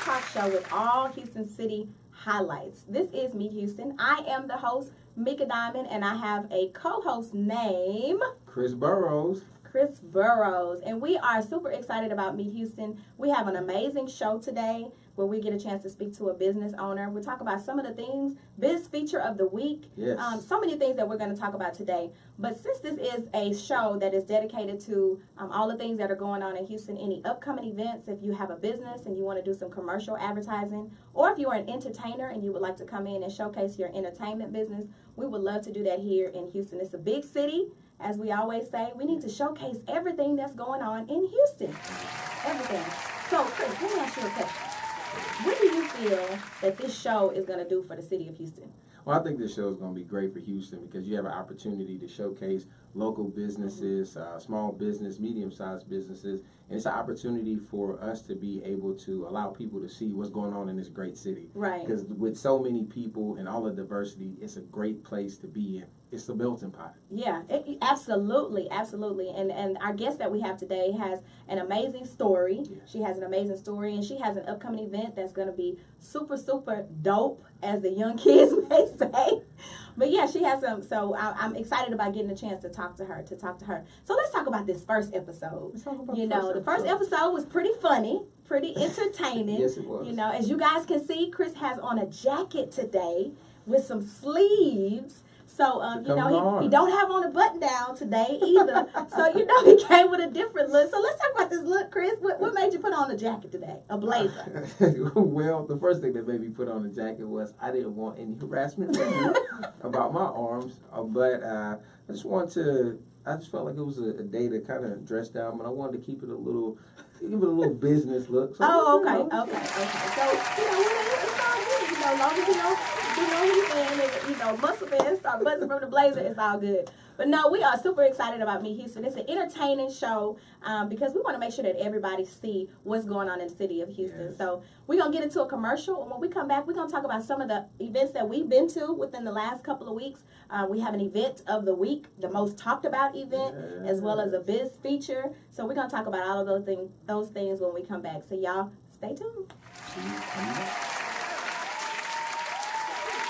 talk show with all Houston City highlights. This is Meet Houston. I am the host, Mika Diamond, and I have a co-host named Chris Burrows. Chris Burrows, and we are super excited about Meet Houston. We have an amazing show today where we get a chance to speak to a business owner. We'll talk about some of the things, biz feature of the week, Yes. so many things that we're going to talk about today. But since this is a show that is dedicated to all the things that are going on in Houston, any upcoming events, if you have a business and you want to do some commercial advertising, or if you are an entertainer and you would like to come in and showcase your entertainment business, we would love to do that here in Houston. It's a big city. As we always say, we need to showcase everything that's going on in Houston. Everything. So, Chris, let me ask you a question. What do you feel that this show is going to do for the city of Houston? Well, I think this show is going to be great for Houston because you have an opportunity to showcase local businesses, small business, medium-sized businesses, and it's an opportunity for us to be able to allow people to see what's going on in this great city. Right. Because with so many people and all the diversity, it's a great place to be in. It's a melting pot. Yeah, absolutely, absolutely. And our guest that we have today has an amazing story. Yeah. She has an amazing story, and she has an upcoming event that's going to be super, super dope, as the young kids may say. But yeah, she has some. So I'm excited about getting a chance to talk to her. So let's talk about this first episode. The first episode was pretty funny, pretty entertaining. Yes, it was. You know, as you guys can see, Chris has on a jacket today with some sleeves. So, he don't have on a button down today either. So, he came with a different look. So, let's talk about this look, Chris. What made you put on a jacket today? A blazer? Well, the first thing that made me put on the jacket was I didn't want any harassment from you about my arms. But I just felt like it was a day to kind of dress down, but I wanted to give it a little business look. So, okay. So, it's all good. As long as he's in and, muscle man start buzzing from the blazer, it's all good. But no, we are super excited about Meet Houston. It's an entertaining show because we want to make sure that everybody see what's going on in the city of Houston. Yes. So we're going to get into a commercial. And when we come back, we're going to talk about some of the events that we've been to within the last couple of weeks. We have an event of the week, the most talked about event, as well as a biz feature. So we're going to talk about all of those things when we come back. So y'all, stay tuned.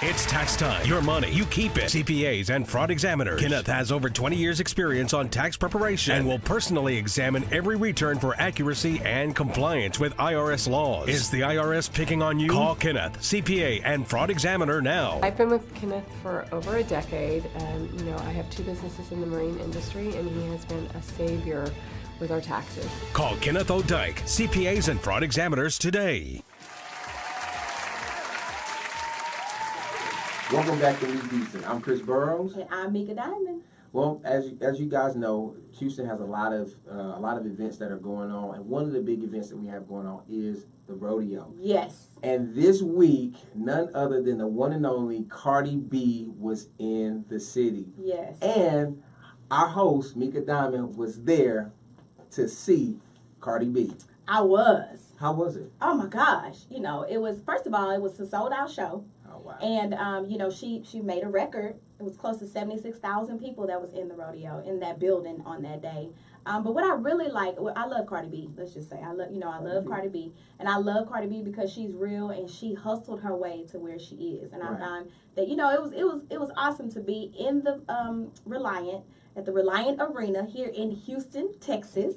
It's tax time. Your money, you keep it. CPAs and fraud examiners. Kenneth has over 20 years experience on tax preparation and will personally examine every return for accuracy and compliance with IRS laws. Is the IRS picking on you? Call Kenneth, CPA and fraud examiner now. I've been with Kenneth for over a decade, and I have two businesses in the marine industry, and he has been a savior with our taxes. Call Kenneth O'Dyke, CPAs and fraud examiners today. Welcome back to Meet Houston. I'm Chris Burrows. And I'm Mika Diamond. Well, as you guys know, Houston has a lot of events that are going on, and one of the big events that we have going on is the rodeo. Yes. And this week, none other than the one and only Cardi B was in the city. Yes. And our host, Mika Diamond, was there to see Cardi B. I was. How was it? Oh my gosh. It was, first of all, it was a sold out show. Oh, wow. And, she made a record. It was close to 76,000 people that was in the rodeo, in that building on that day. But what I really like, I love Cardi B, let's just say. I love Cardi B. And I love Cardi B because she's real and she hustled her way to where she is. And I found that, it was awesome to be in the at the Reliant Arena here in Houston, Texas.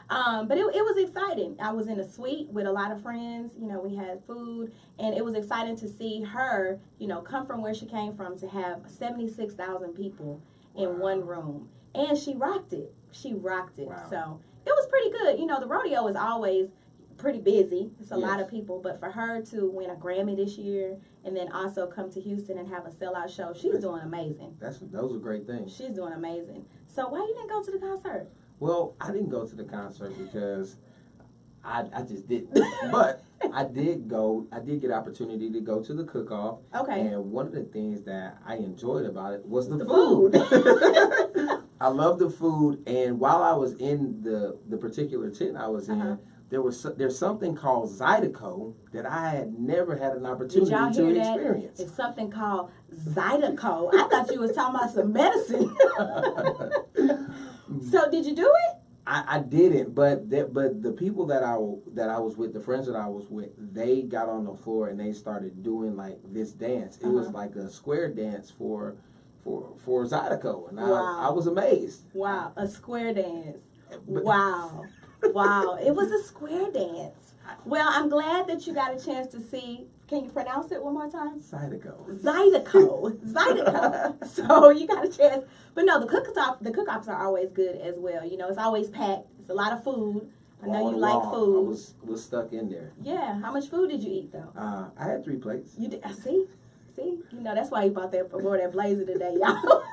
But it was exciting. I was in a suite with a lot of friends. We had food, and it was exciting to see her, come from where she came from to have 76,000 people in one room. And she rocked it. Wow. So it was pretty good. The rodeo is always pretty busy. It's a lot of people. But for her to win a Grammy this year and then also come to Houston and have a sellout show, she's doing amazing. Those are great things. She's doing amazing. So why you didn't go to the concert? Well, I didn't go to the concert because I just didn't. But I did get opportunity to go to the cook-off. Okay. And one of the things that I enjoyed about it was the food. I love the food, and while I was in the particular tent I was in, there's something called Zydeco that I had never had an opportunity to experience. It's something called Zydeco. I thought you was talking about some medicine. So did you do it? I didn't, but the people that I was with, the friends that I was with, they got on the floor and they started doing like this dance. It was like a square dance for Zydeco, and I was amazed. Wow, a square dance. Wow. Wow, it was a square dance. Well, I'm glad that you got a chance to see. Can you pronounce it one more time? Zydeco. Zydeco. So you got a chance. But no, the cook-offs are always good as well. You know, it's always packed. It's a lot of food. I know you like food. I was stuck in there. Yeah. How much food did you eat though? I had 3 plates. You did. See, you know that's why you bought that blazer today, y'all.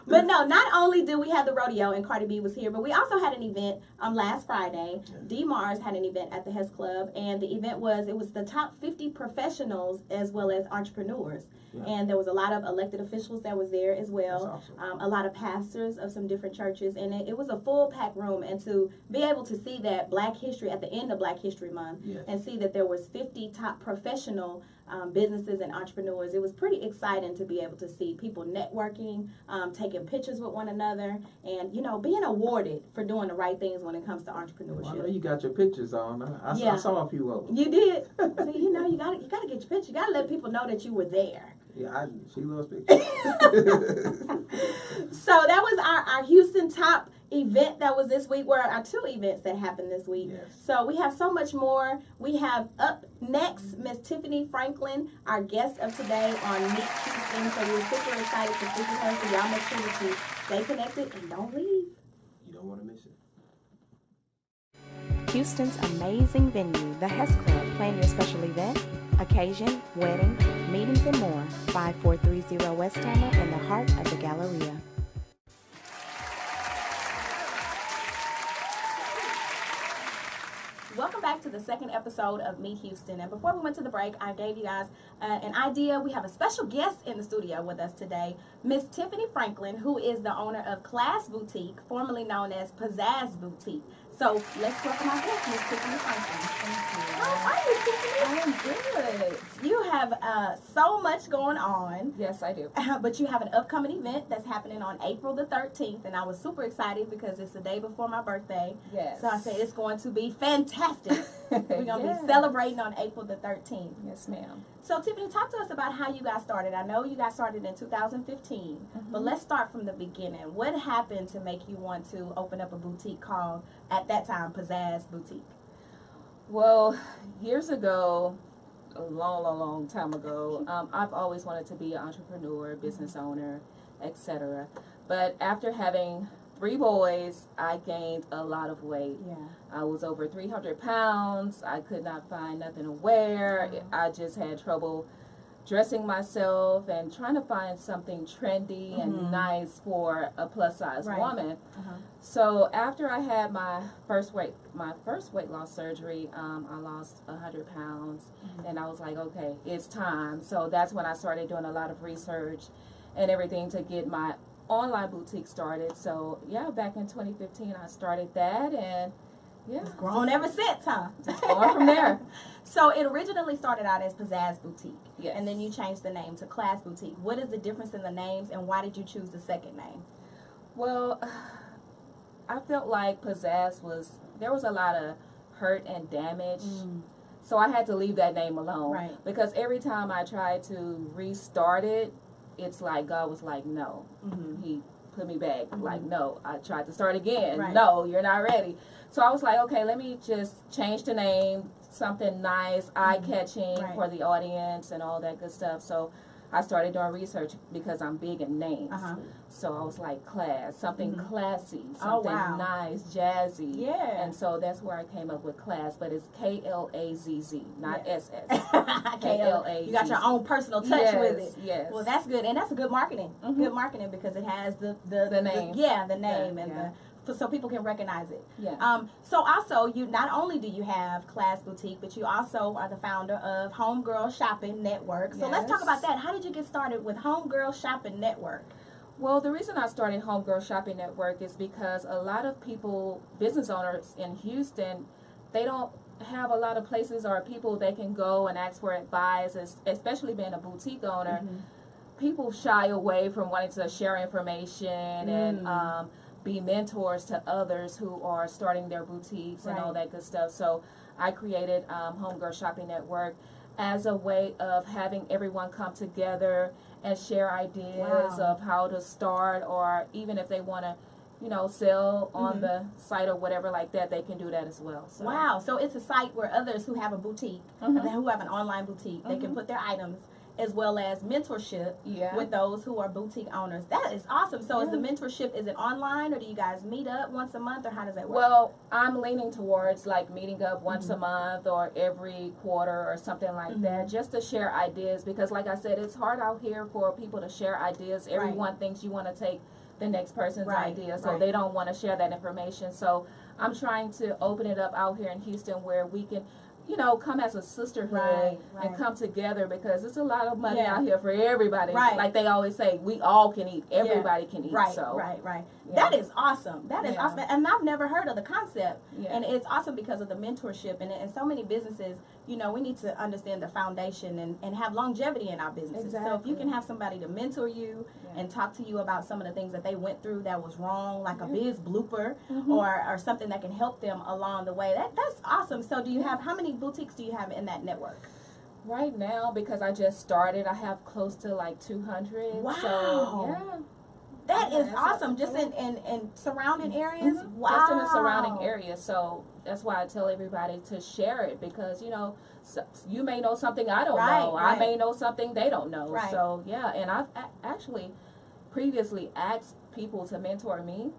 But no, not only did we have the rodeo and Cardi B was here, but we also had an event last Friday. D Mars had an event at the Hess Club, and the event was the top 50 professionals as well as entrepreneurs. Yeah. And there was a lot of elected officials that was there as well. Awesome. A lot of pastors of some different churches, and it was a full packed room. And to be able to see that Black History at the end of Black History Month, and see that there was 50 top professional businesses and entrepreneurs, it was pretty exciting to be able to see people networking, taking pictures with one another, and being awarded for doing the right things when it comes to entrepreneurship. Well, I know you got your pictures on. I saw a few of them. You did. So you gotta get your picture. You gotta let people know that you were there. Yeah, she loves pictures. So that was our Houston top event that was this week, were our 2 events that happened this week. Yes. So we have so much more. We have up next Miss Tiffany Franklin, our guest of today on Meet Houston. So we're super excited to speak with her. So y'all make sure that you stay connected and don't leave. You don't want to miss it. Houston's amazing venue, the Hess Club. Plan your special event, occasion, wedding, meetings, and more. 5430 West Tama in the heart of the Galleria. Welcome back to the second episode of Meet Houston. And before we went to the break, I gave you guys an idea. We have a special guest in the studio with us today, Miss Tiffany Franklin, who is the owner of Class Boutique, formerly known as Pizzazz Boutique. So let's welcome our guest, Miss Tiffany Franklin. Thank you. How are you, Tiffany? I am good. You have so much going on. Yes, I do. But you have an upcoming event that's happening on April the 13th, and I was super excited because it's the day before my birthday. Yes. So I said it's going to be fantastic. We're going to be celebrating on April the 13th. Yes, ma'am. So Tiffany, talk to us about how you got started. I know you got started in 2015, but let's start from the beginning. What happened to make you want to open up a boutique called, at that time, Pizzazz Boutique? Well, years ago, a long time ago, I've always wanted to be an entrepreneur, business owner, etc. But after having 3 boys, I gained a lot of weight. Yeah. I was over 300 pounds. I could not find nothing to wear. I just had trouble dressing myself and trying to find something trendy and nice for a plus size woman. So after I had my first weight loss surgery, I lost 100 pounds, and I was like, okay, it's time. So that's when I started doing a lot of research and everything to get my online boutique started. So yeah, back in 2015 I started that, and yeah, It's grown ever since, huh? just going from there. So it originally started out as Pizzazz Boutique. Yes. And then you changed the name to Class Boutique. What is the difference in the names, and why did you choose the second name? Well, I felt like Pizzazz there was a lot of hurt and damage. So I had to leave that name alone. Right. Because every time I tried to restart it, it's like God was like, no. He put me back, like, no. I tried to start again. Right. No, you're not ready. So I was like, okay, let me just change the name, something nice, eye-catching for the audience and all that good stuff. So I started doing research because I'm big in names. So I was like, Class, something classy, something nice, jazzy. Yeah. And so that's where I came up with Class, but it's K-L-A-Z-Z, not S-S. You got your own personal touch with it. Yes. Well, that's good, and that's a good marketing. Good marketing, because it has the name. the name so people can recognize it. Yeah. So also, you not only do you have Class Boutique, but you also are the founder of Homegirl Shopping Network. So let's talk about that. How did you get started with Homegirl Shopping Network? Well, the reason I started Homegirl Shopping Network is because a lot of people, business owners in Houston, they don't have a lot of places or people they can go and ask for advice, especially being a boutique owner. People shy away from wanting to share information and be mentors to others who are starting their boutiques and all Right. that good stuff. So I created Homegirl Shopping Network as a way of having everyone come together and share ideas Wow. of how to start, or even if they want to, sell on the site or whatever like that, they can do that as well. So. Wow. So it's a site where others who have a boutique, who have an online boutique, they can put their items, as well as mentorship Yeah. with those who are boutique owners. That is awesome. So is the mentorship, is it online, or do you guys meet up once a month, or how does that work? Well, I'm leaning towards like meeting up once a month or every quarter or something like that, just to share ideas, because like I said, it's hard out here for people to share ideas. Everyone thinks you want to take the next person's idea, so they don't want to share that information. So I'm trying to open it up out here in Houston where we can, come as a sisterhood and come together, because it's a lot of money out here for everybody. Right. Like they always say, we all can eat. Everybody can eat. Right, So. right. Yeah. That is awesome. That is Yeah. awesome. And I've never heard of the concept. Yeah. And it's awesome because of the mentorship. And so many businesses, we need to understand the foundation and have longevity in our businesses. So if you Exactly. can have somebody to mentor you and talk to you about some of the things that they went through that was wrong, like a biz blooper or something that can help them along the way, that's awesome. So do you have, how many boutiques do you have in that network? Right now, because I just started, I have close to like 200. Wow. So, yeah. That Yeah, is that's awesome. Just awesome. in surrounding areas? Wow. Just in the surrounding area. So that's why I tell everybody to share it, because, you may know something I don't Right, know. right. I may know something they don't know. Right. So, yeah. And I've actually previously asked people to mentor me.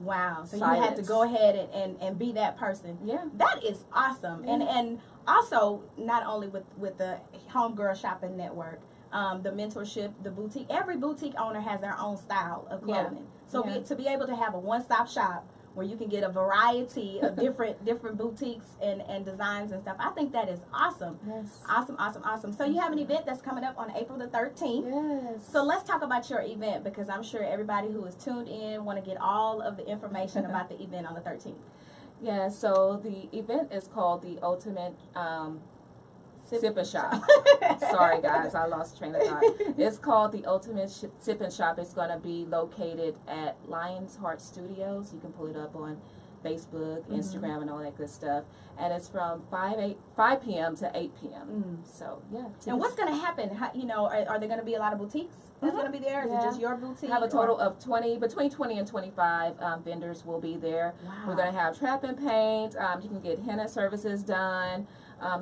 Wow. So you had to Silence. go ahead and be that person. Yeah. That is awesome. And also, not only with the Homegirl Shopping Network, the mentorship, the boutique, every boutique owner has their own style of Yeah. clothing. So Yeah. to be able to have a one-stop shop where you can get a variety of different boutiques and designs and stuff, I think that is awesome. Yes. Awesome. So you have an event that's coming up on April the 13th. Yes. So let's talk about your event, because I'm sure everybody who is tuned in want to get all of the information about the event on the 13th. Yeah, so the event is called the Ultimate Sip and Shop. Sorry, guys, I lost train of thought. It's called the Ultimate Sip and Shop. It's going to be located at Lion's Heart Studios. You can pull it up on Facebook, Instagram, and all that good stuff. And it's from 5 p.m. to 8 p.m. So, yeah. And what's going to happen? Are there going to be a lot of boutiques that's going to be there? Is it just your boutique? I have a total of between 20 and 25 vendors will be there. Wow. We're going to have trap and paint. You can get henna services done.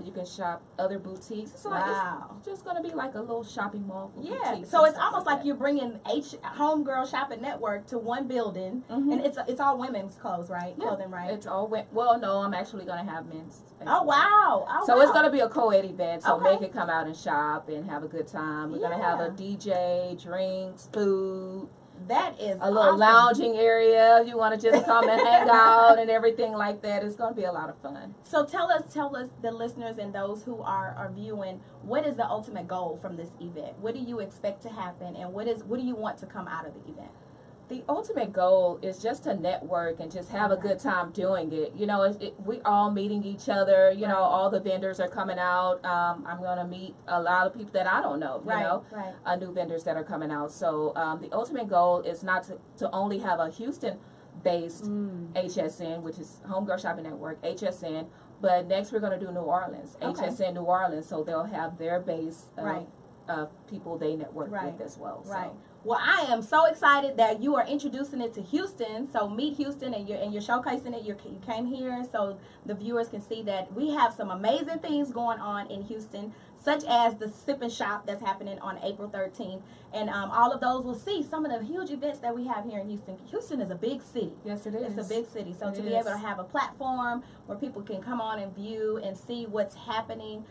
You can shop other boutiques. So Wow. it's just going to be like a little shopping mall for Yeah, boutiques so and it's stuff almost like that. you're bringing Homegirl Shopping Network to one building, and it's all women's clothes, right? Yeah, Clothing, right? It's all well, no, I'm actually going to have men's. as Oh well. wow! Oh, So wow. it's going to be a co-ed event, so Okay. they can come out and shop and have a good time. We're going to have a Yeah. DJ, drinks, food, That is a little awesome. lounging area. You want to just come and hang out and everything like that. It's going to be a lot of fun. So tell us, the listeners and those who are viewing, what is the ultimate goal from this event? What do you expect to happen, and what do you want to come out of the event? The ultimate goal is just to network and just have a good time doing it. We all meeting each other. Right. All the vendors are coming out. I'm going to meet a lot of people that I don't know, Right. New vendors that are coming out. So the ultimate goal is not to only have a Houston-based HSN, which is Homegirl Shopping Network, HSN, but next we're going to do New Orleans, Okay. HSN New Orleans, so they'll have their base Right. of people they network Right. with as well. So. Right. Well, I am so excited that you are introducing it to Houston. So meet Houston, and you're showcasing it. You came here so the viewers can see that we have some amazing things going on in Houston, such as the Sip and Shop that's happening on April 13th. And all of those will see some of the huge events that we have here in Houston. Houston is a big city. Yes, it is. It's a big city. So It to be is. able to have a platform where people can come on and view and see what's happening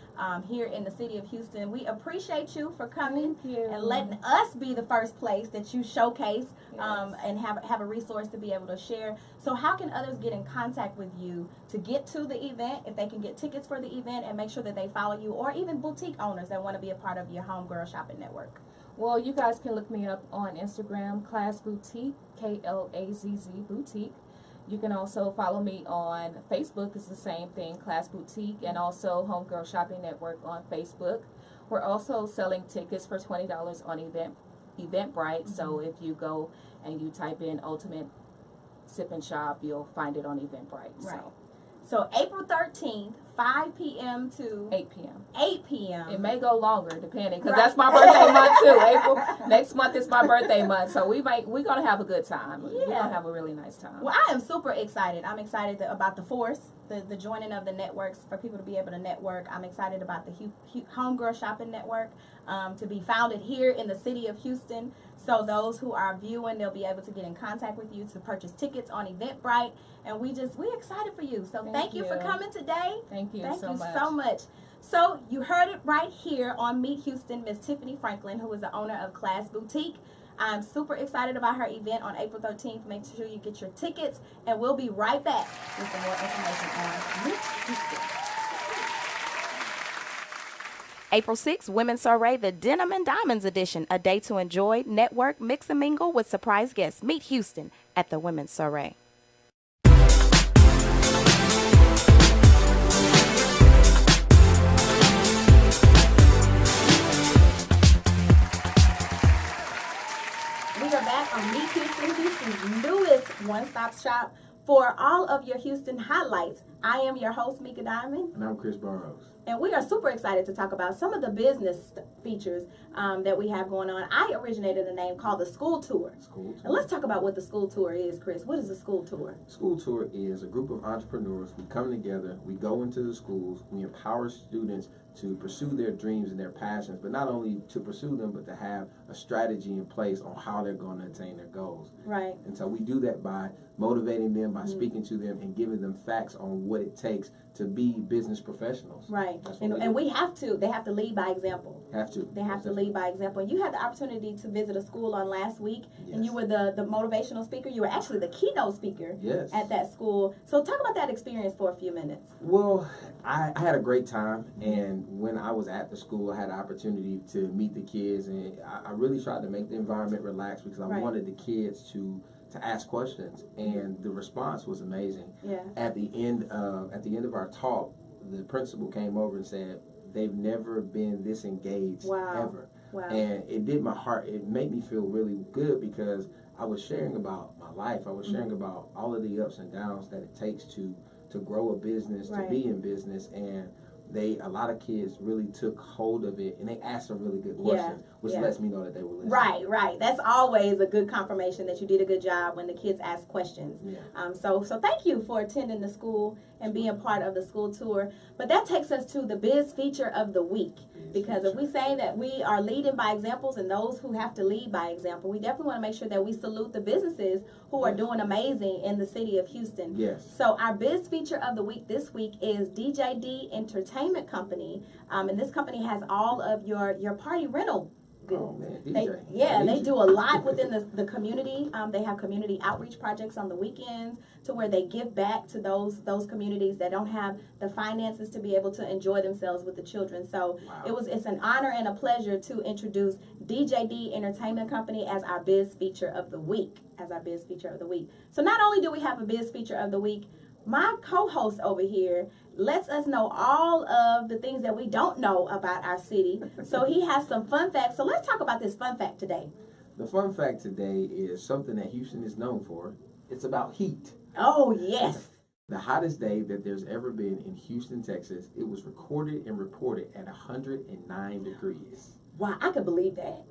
here in the city of Houston, we appreciate you for coming Thank you. and letting us be the first place that you showcase Yes. and have a resource to be able to share. So how can others get in contact with you to get to the event, if they can get tickets for the event, and make sure that they follow you, or even boutique owners that want to be a part of your Homegirl Shopping Network? Well, you guys can look me up on Instagram, Class Boutique, KLAZZ Boutique. You can also follow me on Facebook. It's the same thing, Class Boutique, and also Homegirl Shopping Network on Facebook. We're also selling tickets for $20 on Eventbrite. So if you go and you type in Ultimate Sip and Shop, you'll find it on Eventbrite. Right. So April 13th, 5 p.m. to 8 p.m. 8 p.m. It may go longer depending, because Right. that's my birthday month too. April next month is my birthday month, so we're gonna have a good time. We're Yeah. gonna have a really nice time. Well, I am super excited. I'm excited about the force, the joining of the networks for people to be able to network. I'm excited about the Homegirl Shopping Network to be founded here in the city of Houston. So those who are viewing, they'll be able to get in contact with you to purchase tickets on Eventbrite. And we're excited for you. So thank you for coming today. Thank you Thank so you much. so much. So you heard it right here on Meet Houston, Miss Tiffany Franklin, who is the owner of Class Boutique. I'm super excited about her event on April 13th. Make sure you get your tickets, and we'll be right back with some more information on Meet Houston. April 6th, Women's Soiree, the Denim and Diamonds edition. A day to enjoy, network, mix and mingle with surprise guests. Meet Houston at the Women's Soiree. We are back on Meet Houston, Houston's newest one-stop shop for all of your Houston highlights. I am your host, Mika Diamond. And I'm Chris Burrows. And we are super excited to talk about some of the business features that we have going on. I originated a name called the School Tour. School Tour. And let's talk about what the School Tour is, Chris. What is a School Tour? School Tour is a group of entrepreneurs. We come together, we go into the schools, we empower students to pursue their dreams and their passions, but not only to pursue them, but to have a strategy in place on how they're going to attain their goals. Right. And so we do that by motivating them, by speaking to them, and giving them facts on what it takes to be business professionals. Right. That's what And we have to. They have to lead by example. Have to. They have to lead by example. And you had the opportunity to visit a school on last week, and you Yes. were the motivational speaker. You were actually the keynote speaker Yes. at that school. So talk about that experience for a few minutes. Well, I had a great time, and when I was at the school, I had the opportunity to meet the kids, and I really tried to make the environment relaxed because I Right. wanted the kids to ask questions, and the response was amazing. Yeah. At the end of our talk, the principal came over and said they've never been this engaged Wow. ever. Wow. And it did my heart. It made me feel really good because I was sharing about my life. I was sharing about all of the ups and downs that it takes to grow a business, Right. to be in business, and a lot of kids really took hold of it, and they asked some really good questions, which yeah. lets me know that they were listening. Right. That's always a good confirmation that you did a good job when the kids ask questions. Yeah. So thank you for attending the school and being part of the school tour. But that takes us to the biz feature of the week. Because if we say that we are leading by examples and those who have to lead by example, we definitely want to make sure that we salute the businesses who are doing amazing in the city of Houston. Yes. So our biz feature of the week this week is DJD Entertainment Company. And this company has all of your party rental goods. Oh man, DJ. They do a lot within the community. They have community outreach projects on the weekends to where they give back to those communities that don't have the finances to be able to enjoy themselves with the children. So Wow. it's an honor and a pleasure to introduce DJD Entertainment Company as our biz feature of the week. So not only do we have a biz feature of the week, my co-host over here lets us know all of the things that we don't know about our city. So he has some fun facts. So let's talk about this fun fact today. The fun fact today is something that Houston is known for. It's about heat. Oh, yes. The hottest day that there's ever been in Houston, Texas, it was recorded and reported at 109 degrees. Wow, I could believe that.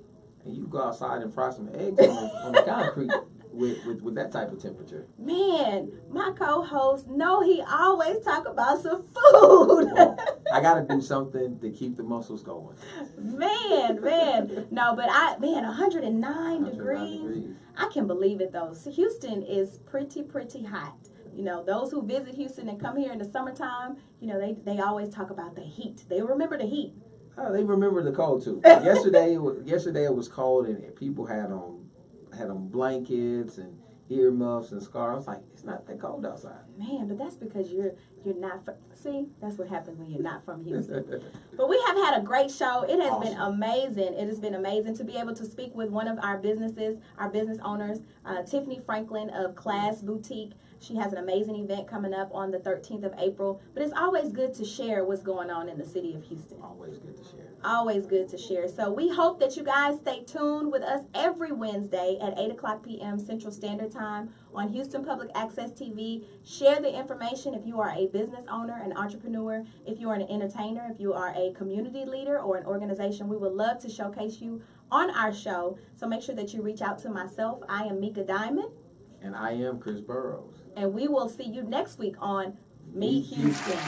And you go outside and fry some eggs on the concrete with that type of temperature. Man, my co-host, he always talk about some food. Well, I got to do something to keep the muscles going. Man. No, but 109 degrees. 109 degrees. I can believe it though. So Houston is pretty hot. You know, those who visit Houston and come here in the summertime, they always talk about the heat. They remember the heat. Oh, they remember the cold too. Yesterday it was cold, and people had on blankets and earmuffs and scarves. I was like, it's not that cold outside. Man, but that's because you're not from, see, that's what happens when you're not from Houston. But we have had a great show. It has been amazing. It has been amazing to be able to speak with one of our business owners, Tiffany Franklin of Class Boutique. She has an amazing event coming up on the 13th of April. But it's always good to share what's going on in the city of Houston. Always good to share. Always good to share. So we hope that you guys stay tuned with us every Wednesday at 8 o'clock p.m. Central Standard Time on Houston Public Access TV. Share the information if you are a business owner, an entrepreneur, if you are an entertainer, if you are a community leader or an organization. We would love to showcase you on our show. So make sure that you reach out to myself. I am Mika Diamond. And I am Chris Burrows. And we will see you next week on Meet Houston.